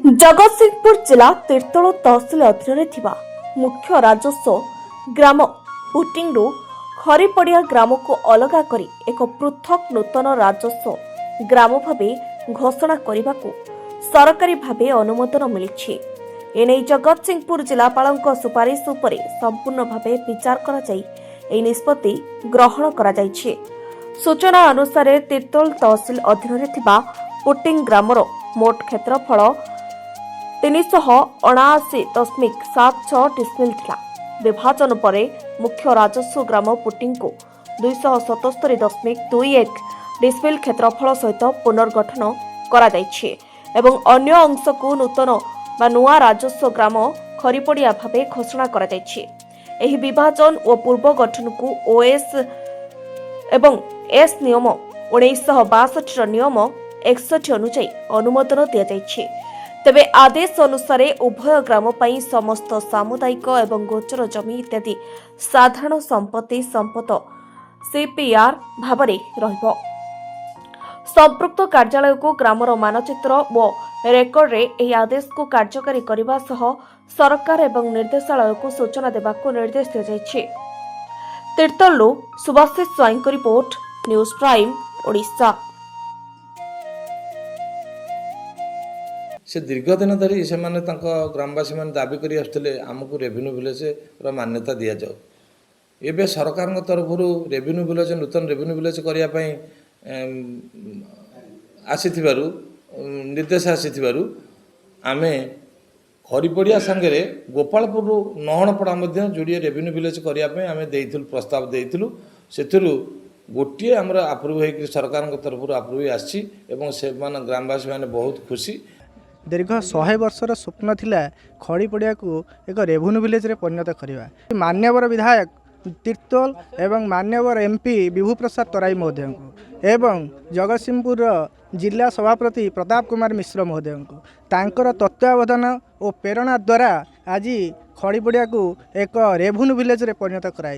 जगतसिंहपुर जिला तीर्तोल तहसिल अधीन मुख्य राजस्व ग्राम पुटिंगु खरीपड़िया ग्राम को अलग करी एक पृथक नूतन राजस्व ग्राम भावे घोषणा करने को सरकारी भावे अनुमोदन मिली। एने जगतसिंहपुर जिलापाल सुपारिश उपरे संपूर्ण भावे विचार करा जाई एही निष्पत्ति ग्रहण करा जायछि। सूचना अनुसार तीर्तोल तहसिल अधीन पुटिंग ग्रामर मोट क्षेत्रफल 379.76 डिसमिल थिला। विभाजन पर मुख्य राजस्व ग्राम पुटिंग को 277.21 डिसमिल क्षेत्रफल सहित पुनर्गठन करा जायछि एवं अन्य अंश को नूतन बा नुआ राजस्व ग्राम खरीपड़िया भावे घोषणा करा जायछि। एही विभाजन और पूर्व गठन को ओएस एवं एस नियम 1962 नियम 61 अनुसार अनुमोदन दिया जायछि। तेबे आदेश अनुसार उभय ग्राम पई समस्त सामुदायिक एवं गोचर जमी इत्यादि साधारण संपत्ति संपद सीपीआर भावरे रहिबो। संपृक्त कार्यालय को ग्रामर मानचित्र व रेकर्ड रे एही आदेश को कार्यकारी करने सह सरकार एवं निर्देशालय को सूचना देवा को निर्देश दिया जायछि। तीर्तोलु सुभाषिष स्वाईं को रिपोर्ट, न्यूज प्राइम ओडिशा। से दीर्घ दिन धरी से ग्रामवासी मैंने दाबी कर आमको रेवेन्यू विलेज मान्यता दि जाऊ। एवं सरकार तरफ रेवेन्यू विलेज नूतन रेवेन्यू विलेज करने आसी निर्देश आसी आम खरीपड़िया सांगे गोपालपुर नहणपड़ा जोड़े रेवेन्यू विलेज करने आम प्रस्ताव देलु से गोटे आमर आप्रुव हो सरकार तरफ आप्रुव आसी ग्रामवासी मैंने बहुत खुशी। दीर्घ 100 वर्षर स्वप्न थिला खड़ीपड़िया को एक रेवेन्यू विलेज रे परिणत करवा। मान्यवर विधायक तीर्तोल एवं मान्यवर एमपी विभू प्रसाद तराई महोदय को एवं जगतसिंहपुर जिला सभापति प्रताप कुमार मिश्र महोदय को तांकर तत्वावधान और प्रेरणा द्वारा आज खड़ीपड़िया को एक रेवेन्यू विलेज रे परिणत कराई।